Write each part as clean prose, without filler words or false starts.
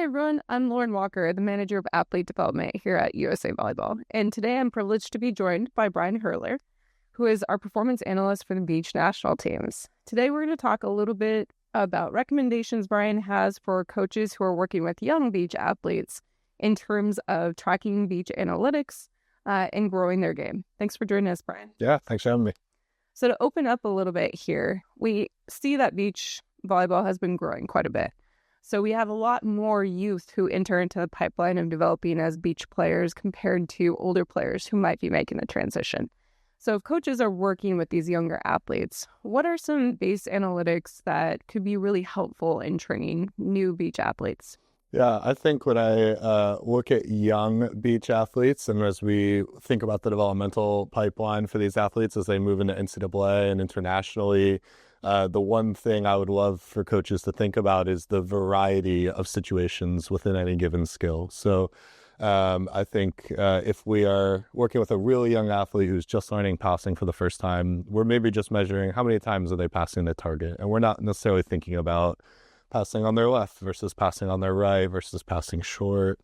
Hi, everyone. I'm Lauren Walker, the Manager of Athlete Development here at USA Volleyball. And today I'm privileged to be joined by Brian Hurler, who is our performance analyst for the beach national teams. Today we're going to talk a little bit about recommendations Brian has for coaches who are working with young beach athletes in terms of tracking beach analytics and growing their game. Thanks for joining us, Brian. Yeah, thanks for having me. So to open up a little bit here, we see that beach volleyball has been growing quite a bit. So we have a lot more youth who enter into the pipeline of developing as beach players compared to older players who might be making the transition. So if coaches are working with these younger athletes, what are some base analytics that could be really helpful in training new beach athletes? Yeah, I think when I look at young beach athletes and as we think about the developmental pipeline for these athletes as they move into NCAA and internationally, the one thing I would love for coaches to think about is the variety of situations within any given skill. So I think if we are working with a really young athlete who's just learning passing for the first time, we're maybe just measuring how many times are they passing the target. And we're not necessarily thinking about passing on their left versus passing on their right versus passing short.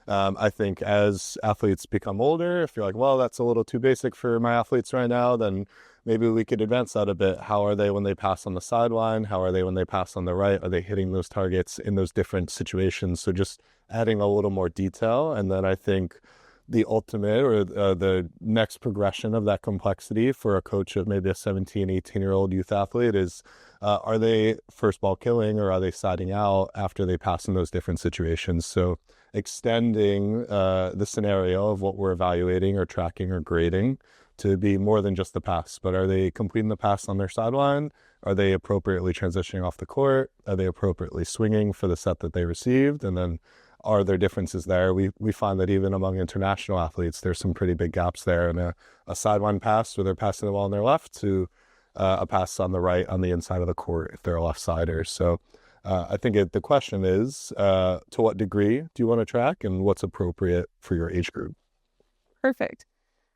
I think as athletes become older, if you're like, well, that's a little too basic for my athletes right now, then maybe we could advance that a bit. How are they when they pass on the sideline? How are they when they pass on the right? Are they hitting those targets in those different situations? So just adding a little more detail. And then I think the ultimate or the next progression of that complexity for a coach of maybe a 17, 18-year-old youth athlete is, are they first ball killing or are they siding out after they pass in those different situations? So extending the scenario of what we're evaluating or tracking or grading to be more than just the pass, but are they completing the pass on their sideline? Are they appropriately transitioning off the court? Are they appropriately swinging for the set that they received? And then are there differences there? We find that even among international athletes, there's some pretty big gaps there. And a sideline pass where they're passing the ball on their left to a pass on the right on the inside of the court if they're a left-sider. So I think the question is, to what degree do you want to track and what's appropriate for your age group? Perfect.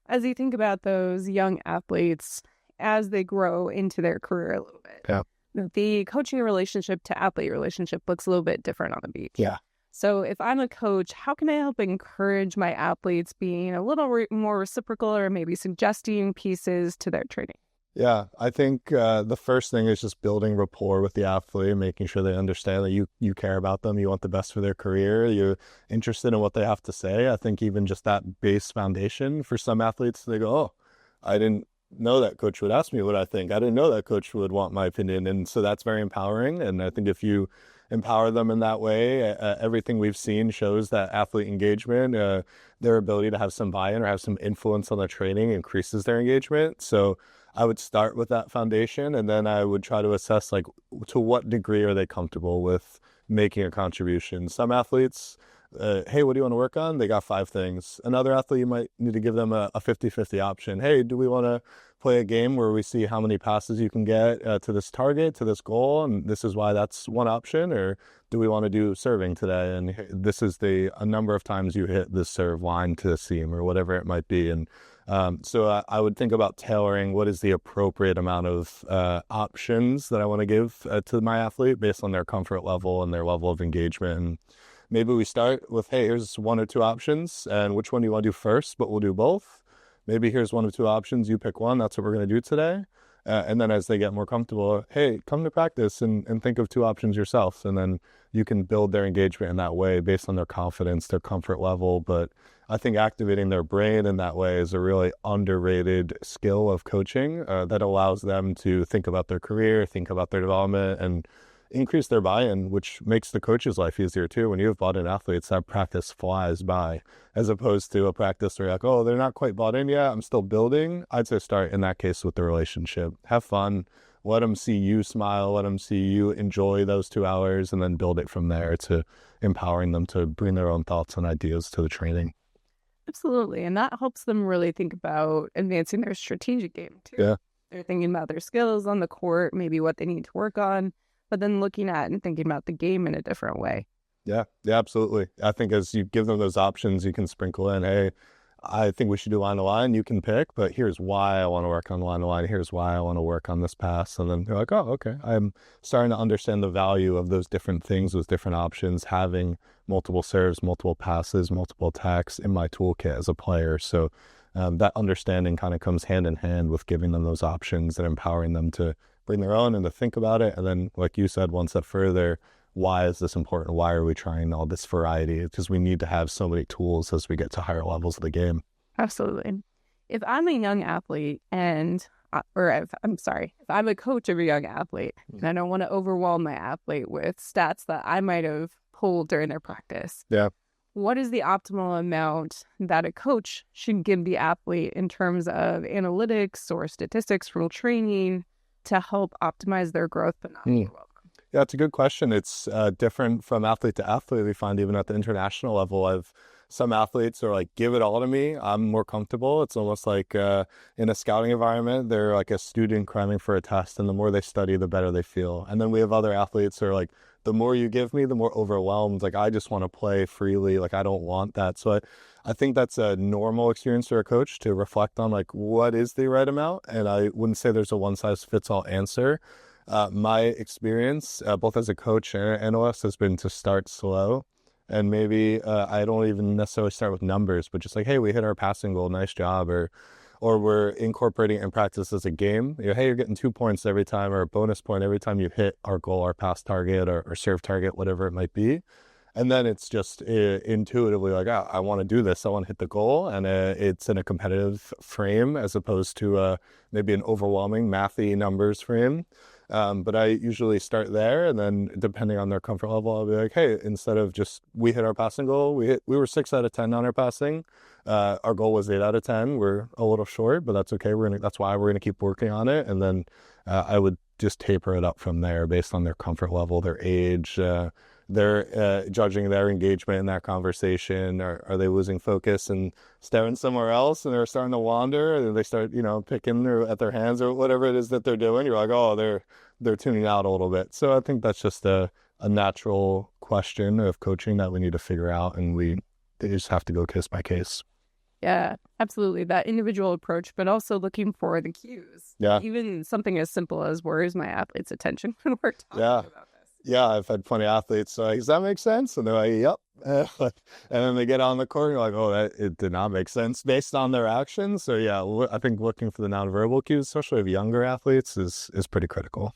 As you think about those young athletes as they grow into their career a little bit, the coaching relationship to athlete relationship looks a little bit different on the beach. Yeah. So if I'm a coach, how can I help encourage my athletes being a little more reciprocal or maybe suggesting pieces to their training? Yeah, I think the first thing is just building rapport with the athlete, making sure they understand that you care about them, you want the best for their career, you're interested in what they have to say. I think even just that base foundation for some athletes, they go, oh, I didn't know that coach would ask me what I think. I didn't know that coach would want my opinion. And so that's very empowering. And I think if you empower them in that way, everything we've seen shows that athlete engagement, their ability to have some buy-in or have some influence on the training increases their engagement. So I would start with that foundation, and then I would try to assess, like, to what degree are they comfortable with making a contribution. Some athletes, hey, what do you want to work on? They got 5 things. Another athlete, you might need to give them a 50-50 option. Hey, do we want to play a game where we see how many passes you can get to this target, to this goal, and this is why that's one option? Or do we want to do serving today? And this is a number of times you hit this serve line to the seam or whatever it might be. And so I would think about tailoring what is the appropriate amount of options that I want to give to my athlete based on their comfort level and their level of engagement. And maybe we start with, hey, here's 1 or 2 options, and which one do you want to do first, but we'll do both. Maybe here's 1 or 2 options, you pick one, that's what we're going to do today. And then as they get more comfortable, hey, come to practice and think of 2 options yourself. And then you can build their engagement in that way based on their confidence, their comfort level. But I think activating their brain in that way is a really underrated skill of coaching that allows them to think about their career, think about their development, and increase their buy-in, which makes the coach's life easier too. When you have bought-in athletes, that practice flies by, as opposed to a practice where you're like, oh, they're not quite bought in yet, I'm still building. I'd say start in that case with the relationship. Have fun. Let them see you smile. Let them see you enjoy those 2 hours, and then build it from there to empowering them to bring their own thoughts and ideas to the training. Absolutely. And that helps them really think about advancing their strategic game too. Yeah. They're thinking about their skills on the court, maybe what they need to work on, but then looking at and thinking about the game in a different way. Yeah, absolutely. I think as you give them those options, you can sprinkle in, hey, I think we should do line to line. You can pick, but here's why I want to work on line to line. Here's why I want to work on this pass. And then you're like, oh, okay. I'm starting to understand the value of those different things, those different options, having multiple serves, multiple passes, multiple attacks in my toolkit as a player. So that understanding kind of comes hand in hand with giving them those options and empowering them to bring their own and to think about it. And then, like you said, one step further, why is this important? Why are we trying all this variety? Because we need to have so many tools as we get to higher levels of the game. Absolutely. If I'm a young athlete if I'm a coach of a young athlete and I don't want to overwhelm my athlete with stats that I might have pulled during their practice. Yeah. What is the optimal amount that a coach should give the athlete in terms of analytics or statistics from training to help optimize their growth but not overwhelm them? Yeah, it's a good question. It's different from athlete to athlete. We find even at the international level, some athletes are like, give it all to me. I'm more comfortable. It's almost like in a scouting environment, they're like a student cramming for a test, and the more they study, the better they feel. And then we have other athletes who are like, the more you give me, the more overwhelmed. Like, I just want to play freely. Like, I don't want that. So I think that's a normal experience for a coach to reflect on, like, what is the right amount? And I wouldn't say there's a one-size-fits-all answer. My experience, both as a coach and an analyst, has been to start slow. And maybe I don't even necessarily start with numbers, but just like, hey, we hit our passing goal, nice job. Or we're incorporating it in practice as a game. Hey, you're getting 2 points every time, or a bonus point every time you hit our goal, our pass target, or serve target, whatever it might be. And then it's just intuitively like, I want to do this. I want to hit the goal. And it's in a competitive frame as opposed to maybe an overwhelming mathy numbers frame. But I usually start there, and then depending on their comfort level, I'll be like, hey, instead of just we hit our passing goal, we were 6 out of 10 on our passing. Our goal was 8 out of 10. We're a little short, but that's okay. That's why we're gonna keep working on it. And then I would just taper it up from there based on their comfort level, their age, they're judging their engagement in that conversation. Are they losing focus and staring somewhere else, and they're starting to wander, and they start, picking at their hands or whatever it is that they're doing. You're like, oh, they're tuning out a little bit. So I think that's just a natural question of coaching that we need to figure out, and they just have to go case by case. Yeah, absolutely. That individual approach, but also looking for the cues. Yeah. Even something as simple as, where is my athlete's attention when we're talking about this? Yeah, I've had plenty of athletes like, does that make sense? And they're like, yep. And then they get on the court, and you're like, oh, it did not make sense based on their actions. So yeah, I think looking for the nonverbal cues, especially of younger athletes, is pretty critical.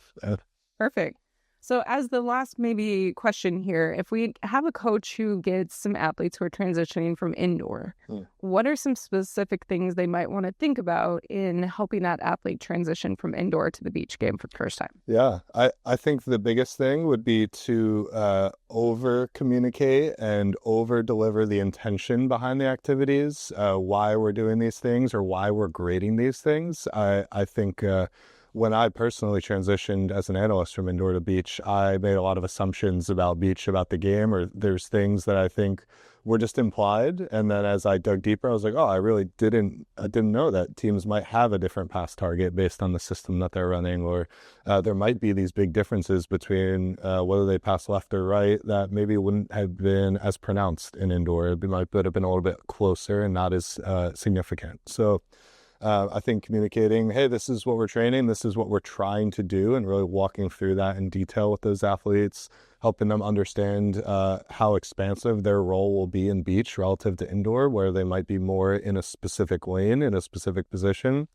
Perfect. So as the last maybe question here, if we have a coach who gets some athletes who are transitioning from indoor, what are some specific things they might want to think about in helping that athlete transition from indoor to the beach game for the first time? Yeah, I think the biggest thing would be to over-communicate and over-deliver the intention behind the activities, why we're doing these things or why we're grading these things. I think when I personally transitioned as an analyst from indoor to beach, I made a lot of assumptions about beach, about the game, or there's things that I think were just implied. And then as I dug deeper, I was like, oh, I didn't know that teams might have a different pass target based on the system that they're running, or there might be these big differences between whether they pass left or right that maybe wouldn't have been as pronounced in indoor. It might have been a little bit closer and not as significant. So I think communicating, hey, this is what we're training, this is what we're trying to do, and really walking through that in detail with those athletes, helping them understand how expansive their role will be in beach relative to indoor, where they might be more in a specific lane, in a specific position,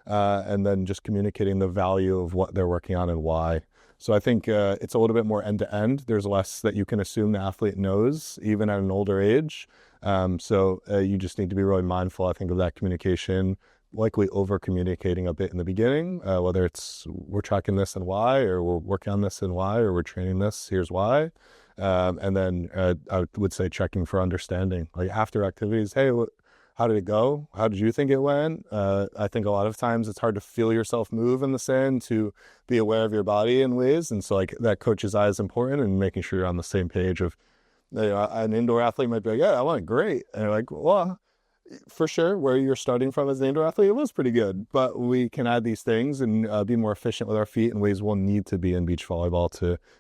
and then just communicating the value of what they're working on and why. So I think it's a little bit more end-to-end. There's less that you can assume the athlete knows, even at an older age. So you just need to be really mindful, I think, of that communication, likely over-communicating a bit in the beginning, whether it's we're tracking this and why, or we're working on this and why, or we're training this, here's why. And then I would say checking for understanding. Like after activities, hey, how did it go? How did you think it went? I think a lot of times it's hard to feel yourself move in the sand, to be aware of your body in ways. And so like that coach's eye is important, and making sure you're on the same page of, an indoor athlete might be like, yeah, I went great. And you're like, well, for sure, where you're starting from as an indoor athlete, it was pretty good, but we can add these things and be more efficient with our feet in ways we'll need to be in beach volleyball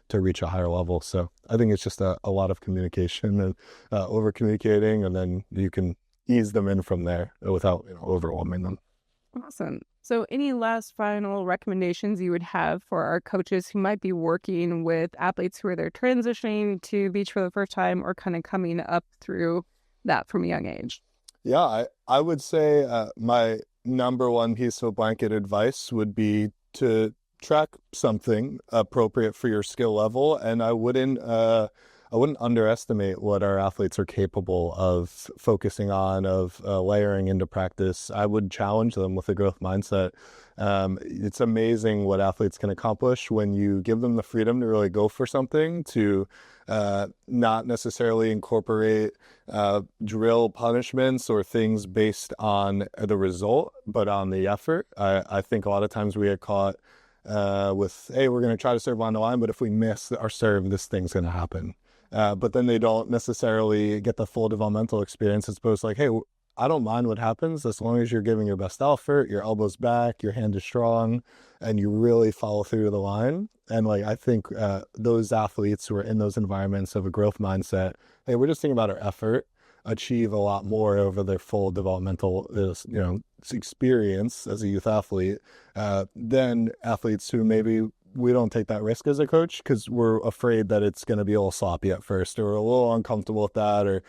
to reach a higher level. So I think it's just a lot of communication and over communicating, and then you can ease them in from there without overwhelming them. Awesome. So, any last final recommendations you would have for our coaches who might be working with athletes who are either transitioning to beach for the first time or kind of coming up through that from a young age? Yeah, I would say my number one piece of blanket advice would be to track something appropriate for your skill level, and I wouldn't underestimate what our athletes are capable of focusing on, of layering into practice. I would challenge them with a growth mindset. It's amazing what athletes can accomplish when you give them the freedom to really go for something, to not necessarily incorporate drill punishments or things based on the result, but on the effort. I think a lot of times we get caught with, hey, we're going to try to serve on the line, but if we miss our serve, this thing's going to happen. But then they don't necessarily get the full developmental experience. It's supposed to like, hey, I don't mind what happens as long as you're giving your best effort, your elbow's back, your hand is strong, and you really follow through the line. And like, I think those athletes who are in those environments have a growth mindset. Hey, we're just thinking about our effort, achieve a lot more over their full developmental, experience as a youth athlete than athletes who maybe we don't take that risk as a coach because we're afraid that it's going to be a little sloppy at first, or we're a little uncomfortable with that, or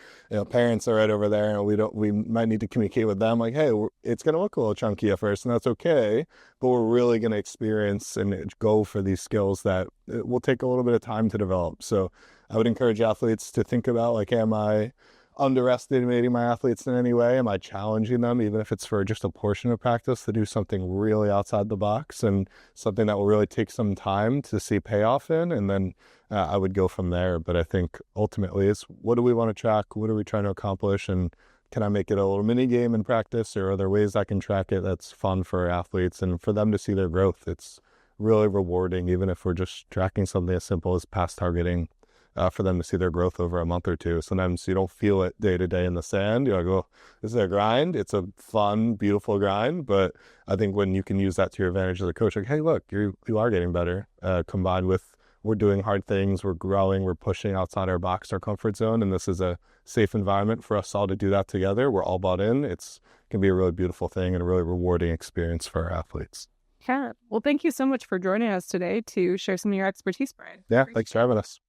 parents are right over there and we might need to communicate with them like, hey, it's going to look a little chunky at first and that's okay, but we're really going to experience and go for these skills that it will take a little bit of time to develop. So I would encourage athletes to think about like, am I underestimating my athletes in any way? Am I challenging them, even if it's for just a portion of practice, to do something really outside the box and something that will really take some time to see payoff in? And then I would go from there. But I think ultimately it's, what do we want to track? What are we trying to accomplish? And can I make it a little mini game in practice, or are there ways I can track it that's fun for our athletes and for them to see their growth? It's really rewarding, even if we're just tracking something as simple as pass targeting. For them to see their growth over a month or two. Sometimes you don't feel it day to day in the sand. You're like, oh, this is a grind. It's a fun, beautiful grind. But I think when you can use that to your advantage as a coach, like, hey, look, you are getting better, combined with we're doing hard things, we're growing, we're pushing outside our box, our comfort zone, and this is a safe environment for us all to do that together. We're all bought in. It can be a really beautiful thing and a really rewarding experience for our athletes. Yeah. Well, thank you so much for joining us today to share some of your expertise, Brian. Yeah, thanks for having us.